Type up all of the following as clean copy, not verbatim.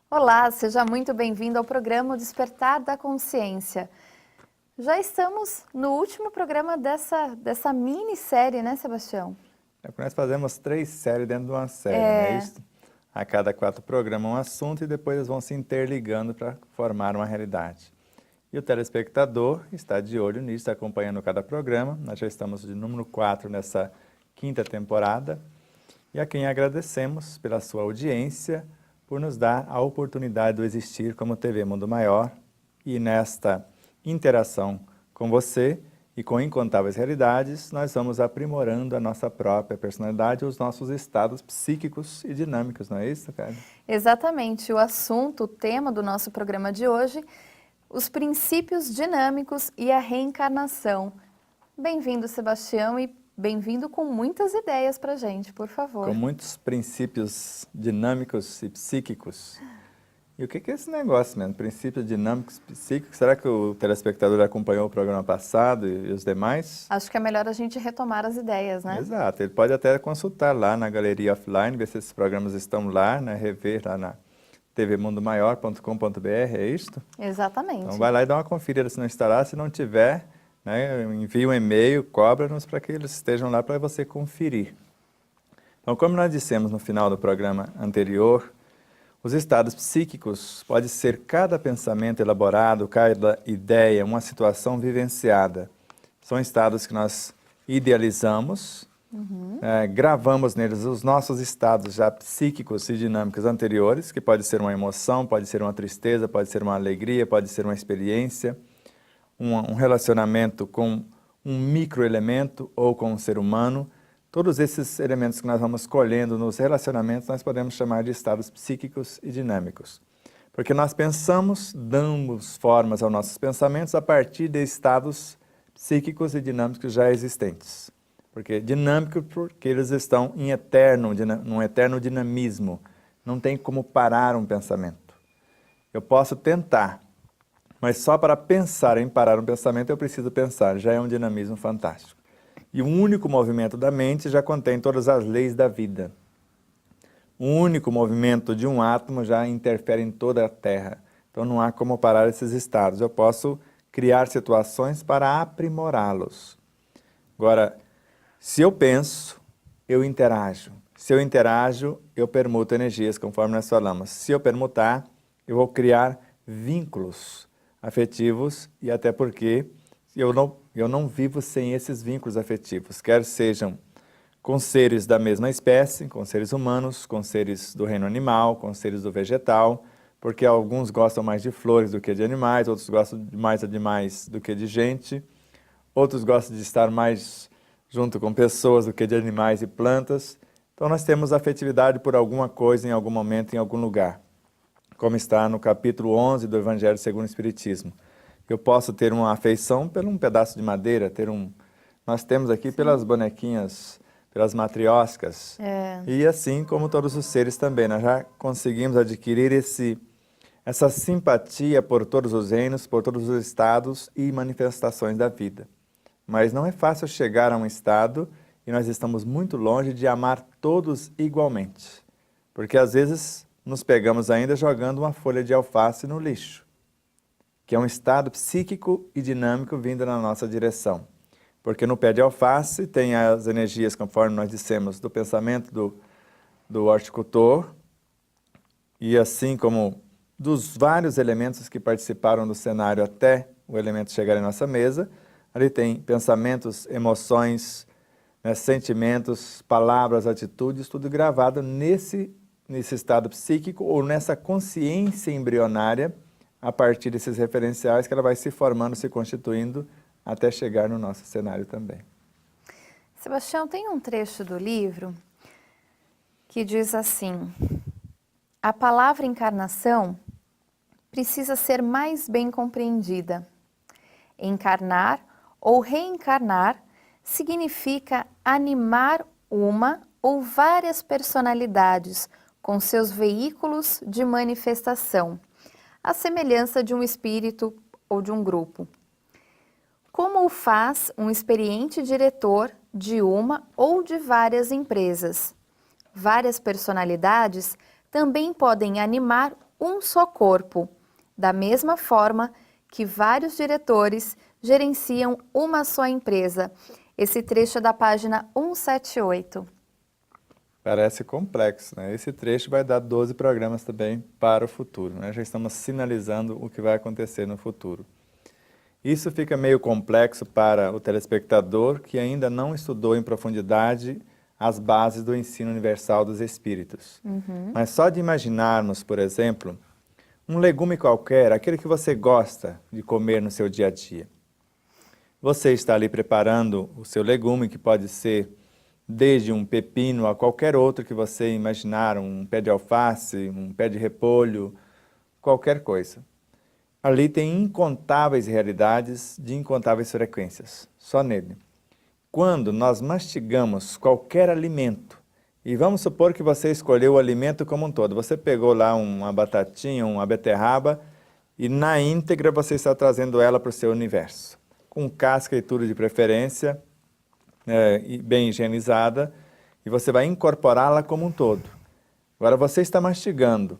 Olá, seja muito bem-vindo ao programa Despertar da Consciência. Já estamos no último programa dessa minissérie, né, Sebastião? Nós fazemos 3 séries dentro de uma série, não é isso? A cada 4 programas um assunto e depois eles vão se interligando para formar uma realidade. E o telespectador está de olho nisso, está acompanhando cada programa. Nós já estamos de número 4 nessa 5ª temporada. E a quem agradecemos pela sua audiência, por nos dar a oportunidade de existir como TV Mundo Maior e nesta interação com você e com incontáveis realidades, nós vamos aprimorando a nossa própria personalidade, os nossos estados psíquicos e dinâmicos, não é isso, cara? Exatamente, o assunto, o tema do nosso programa de hoje, os princípios dinâmicos e a reencarnação. Bem-vindo, Sebastião, e bem-vindo com muitas ideias para a gente, por favor. Com muitos princípios dinâmicos e psíquicos. E o que é esse negócio mesmo? Princípios dinâmicos e psíquicos? Será que o telespectador acompanhou o programa passado e os demais? Acho que é melhor a gente retomar as ideias, né? Exato. Ele pode até consultar lá na galeria offline, ver se esses programas estão lá, né? Rever lá na tvmundomaior.com.br, é isto? Exatamente. Então vai lá e dá uma conferida se não está lá, se não tiver, né, envia um e-mail, cobra-nos para que eles estejam lá para você conferir. Então, como nós dissemos no final do programa anterior, os estados psíquicos pode ser cada pensamento elaborado, cada ideia, uma situação vivenciada. São estados que nós idealizamos, gravamos neles os nossos estados já psíquicos e dinâmicos anteriores, que pode ser uma emoção, pode ser uma tristeza, pode ser uma alegria, pode ser uma experiência, um relacionamento com um microelemento ou com um ser humano. Todos esses elementos que nós vamos colhendo nos relacionamentos, nós podemos chamar de estados psíquicos e dinâmicos. Porque nós pensamos, damos formas aos nossos pensamentos a partir de estados psíquicos e dinâmicos já existentes. Porque dinâmico, porque eles estão em num eterno dinamismo. Não tem como parar um pensamento. Eu posso tentar, mas só para pensar em parar um pensamento eu preciso pensar, já é um dinamismo fantástico. E um único movimento da mente já contém todas as leis da vida. Um único movimento de um átomo já interfere em toda a Terra. Então não há como parar esses estados. Eu posso criar situações para aprimorá-los. Agora, se eu penso, eu interajo. Se eu interajo, eu permuto energias, conforme nós falamos. Se eu permutar, eu vou criar vínculos afetivos e até porque eu não vivo sem esses vínculos afetivos, quer sejam com seres da mesma espécie, com seres humanos, com seres do reino animal, com seres do vegetal, porque alguns gostam mais de flores do que de animais, outros gostam mais de animais do que de gente, outros gostam de estar mais junto com pessoas do que de animais e plantas. Então nós temos afetividade por alguma coisa, em algum momento, em algum lugar, como está no capítulo 11 do Evangelho segundo o Espiritismo. Eu posso ter uma afeição por um pedaço de madeira, nós temos aqui pelas bonequinhas, pelas matrioscas, e assim como todos os seres também, nós já conseguimos adquirir essa simpatia por todos os reinos, por todos os estados e manifestações da vida. Mas não é fácil chegar a um estado e nós estamos muito longe de amar todos igualmente, porque às vezes nos pegamos ainda jogando uma folha de alface no lixo, que é um estado psíquico e dinâmico vindo na nossa direção. Porque no pé de alface tem as energias, conforme nós dissemos, do pensamento do horticultor, e assim como dos vários elementos que participaram do cenário até o elemento chegar em nossa mesa, ali tem pensamentos, emoções, né, sentimentos, palavras, atitudes, tudo gravado nesse estado psíquico ou nessa consciência embrionária, a partir desses referenciais que ela vai se formando, se constituindo, até chegar no nosso cenário também. Sebastião, tem um trecho do livro que diz assim: a palavra encarnação precisa ser mais bem compreendida. Encarnar ou reencarnar significa animar uma ou várias personalidades com seus veículos de manifestação, à semelhança de um espírito ou de um grupo. Como o faz um experiente diretor de uma ou de várias empresas. Várias personalidades também podem animar um só corpo, da mesma forma que vários diretores gerenciam uma só empresa. Esse trecho é da página 178. Parece complexo, né? Esse trecho vai dar 12 programas também para o futuro, né? Já estamos sinalizando o que vai acontecer no futuro. Isso fica meio complexo para o telespectador que ainda não estudou em profundidade as bases do ensino universal dos espíritos. Mas só de imaginarmos, por exemplo, um legume qualquer, aquele que você gosta de comer no seu dia a dia. Você está ali preparando o seu legume, que pode ser desde um pepino a qualquer outro que você imaginar, um pé de alface, um pé de repolho, qualquer coisa. Ali tem incontáveis realidades de incontáveis frequências, só nele. Quando nós mastigamos qualquer alimento, e vamos supor que você escolheu o alimento como um todo, você pegou lá uma batatinha, uma beterraba, e na íntegra você está trazendo ela para o seu universo, com casca e tudo de preferência, e bem higienizada, e você vai incorporá-la como um todo. Agora você está mastigando.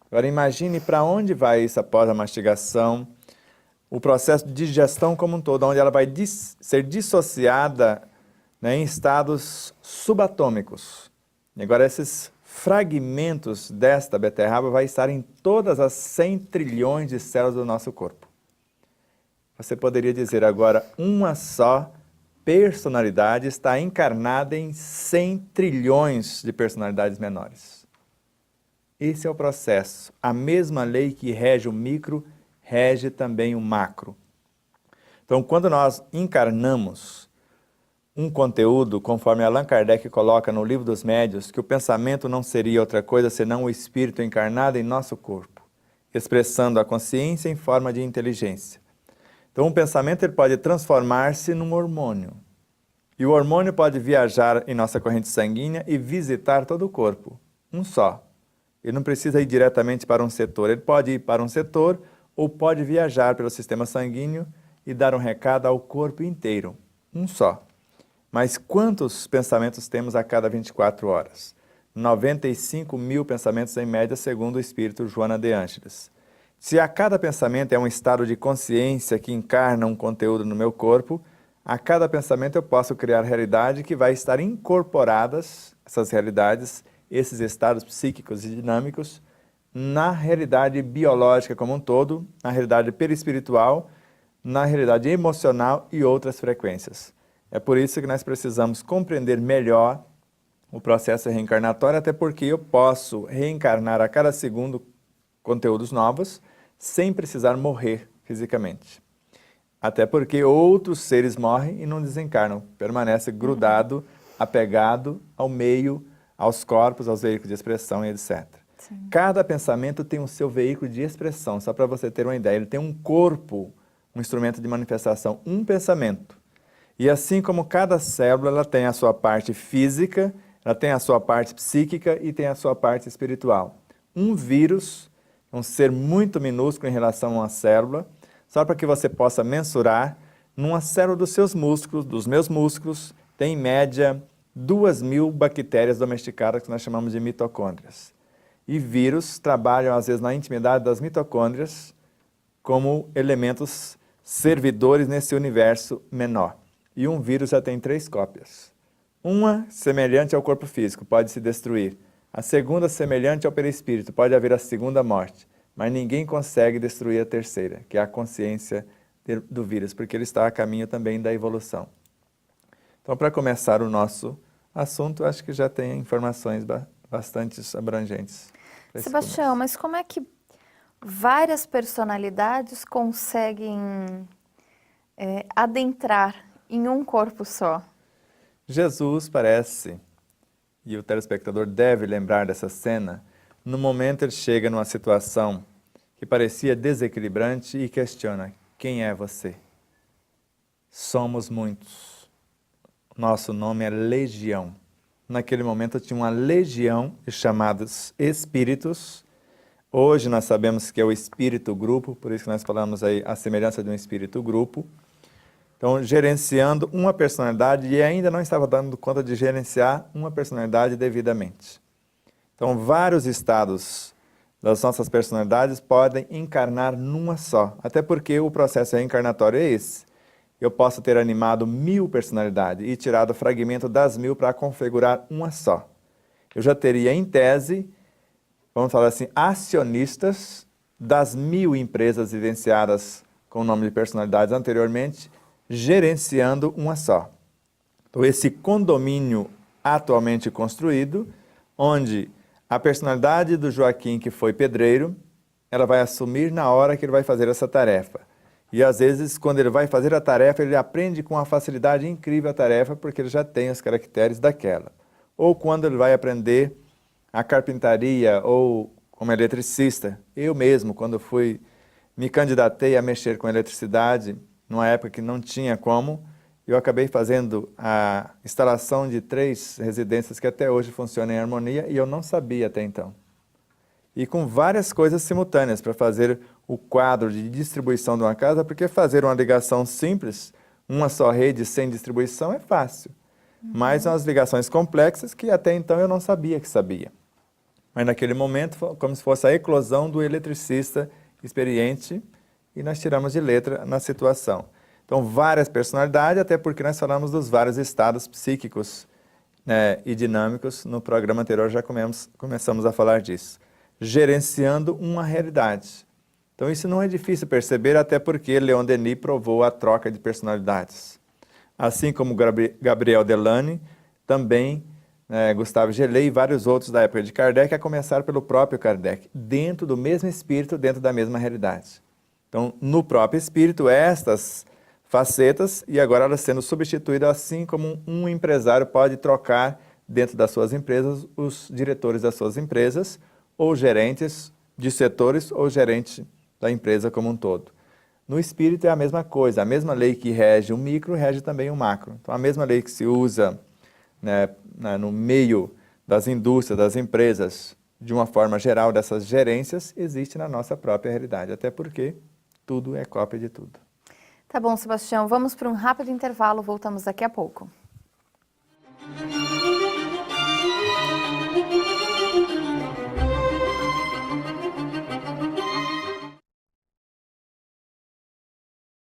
Agora imagine para onde vai isso após a mastigação, o processo de digestão como um todo, onde ela vai ser dissociada, né, em estados subatômicos. E agora esses fragmentos desta beterraba vai estar em todas as 100 trilhões de células do nosso corpo. Você poderia dizer agora, uma só personalidade está encarnada em 100 trilhões de personalidades menores. Esse é o processo. A mesma lei que rege o micro, rege também o macro. Então, quando nós encarnamos um conteúdo, conforme Allan Kardec coloca no Livro dos Médiuns, que o pensamento não seria outra coisa senão o espírito encarnado em nosso corpo, expressando a consciência em forma de inteligência. Então, o pensamento ele pode transformar-se num hormônio. E o hormônio pode viajar em nossa corrente sanguínea e visitar todo o corpo, um só. Ele não precisa ir diretamente para um setor, ele pode ir para um setor ou pode viajar pelo sistema sanguíneo e dar um recado ao corpo inteiro, um só. Mas quantos pensamentos temos a cada 24 horas? 95 mil pensamentos em média, segundo o espírito Joana de Ângeles. Se a cada pensamento é um estado de consciência que encarna um conteúdo no meu corpo, a cada pensamento eu posso criar realidade que vai estar incorporadas, essas realidades, esses estados psíquicos e dinâmicos, na realidade biológica como um todo, na realidade perispiritual, na realidade emocional e outras frequências. É por isso que nós precisamos compreender melhor o processo reencarnatório, até porque eu posso reencarnar a cada segundo conteúdos novos, sem precisar morrer fisicamente. Até porque outros seres morrem e não desencarnam, permanece grudado, apegado ao meio, aos corpos, aos veículos de expressão e etc. Sim. Cada pensamento tem o seu veículo de expressão, só para você ter uma ideia. Ele tem um corpo, um instrumento de manifestação, um pensamento. E assim como cada célula ela tem a sua parte física, ela tem a sua parte psíquica e tem a sua parte espiritual. Um vírus é um ser muito minúsculo em relação a uma célula, só para que você possa mensurar, numa célula dos seus músculos, dos meus músculos, tem em média 2.000 bactérias domesticadas que nós chamamos de mitocôndrias. E vírus trabalham às vezes na intimidade das mitocôndrias como elementos servidores nesse universo menor. E um vírus já tem 3 cópias. Uma semelhante ao corpo físico, pode se destruir. A segunda semelhante ao perispírito, pode haver a segunda morte. Mas ninguém consegue destruir a terceira, que é a consciência do vírus, porque ele está a caminho também da evolução. Então, para começar o nosso assunto, acho que já tem informações bastante abrangentes. Sebastião, mas como é que várias personalidades conseguem adentrar em um corpo só? Jesus parece, e o telespectador deve lembrar dessa cena, no momento ele chega numa situação que parecia desequilibrante e questiona: quem é você? Somos muitos. Nosso nome é Legião. naquele momento tinha uma legião de chamados espíritos. Hoje nós sabemos que é o espírito grupo, por isso que nós falamos aí a semelhança de um espírito grupo. Então, gerenciando uma personalidade e ainda não estava dando conta de gerenciar uma personalidade devidamente. Então, vários estados das nossas personalidades podem encarnar numa só, até porque o processo reencarnatório é esse. Eu posso ter animado 1000 personalidades e tirado o fragmento das 1000 para configurar uma só. Eu já teria, em tese, vamos falar assim, acionistas das 1000 empresas vivenciadas com o nome de personalidades anteriormente, gerenciando uma só. Então, esse condomínio atualmente construído, onde a personalidade do Joaquim, que foi pedreiro, ela vai assumir na hora que ele vai fazer essa tarefa. E às vezes, quando ele vai fazer a tarefa, ele aprende com uma facilidade incrível a tarefa, porque ele já tem os caracteres daquela. Ou quando ele vai aprender a carpintaria ou como eletricista. Eu mesmo, quando me candidatei a mexer com eletricidade, numa época que não tinha como, eu acabei fazendo a instalação de 3 residências que até hoje funcionam em harmonia e eu não sabia até então. E com várias coisas simultâneas para fazer o quadro de distribuição de uma casa, porque fazer uma ligação simples, uma só rede sem distribuição é fácil. Mas são as ligações complexas que até então eu não sabia que sabia. Mas naquele momento, como se fosse a eclosão do eletricista experiente, e nós tiramos de letra na situação. Então, várias personalidades, até porque nós falamos dos vários estados psíquicos, né, e dinâmicos. No programa anterior já começamos a falar disso. Gerenciando uma realidade. Então, isso não é difícil perceber, até porque Leon Denis provou a troca de personalidades. Assim como Gabriel Delany, também Gustave Gelé e vários outros da época de Kardec, a começar pelo próprio Kardec, dentro do mesmo espírito, dentro da mesma realidade. Então, no próprio espírito, estas facetas, e agora elas sendo substituídas, assim como um empresário pode trocar dentro das suas empresas os diretores das suas empresas, ou gerentes de setores, ou gerente da empresa como um todo. No espírito é a mesma coisa, a mesma lei que rege o micro, rege também o macro. Então, a mesma lei que se usa no meio das indústrias, das empresas, de uma forma geral, dessas gerências, existe na nossa própria realidade, até porque tudo é cópia de tudo. Tá bom, Sebastião, vamos para um rápido intervalo, voltamos daqui a pouco.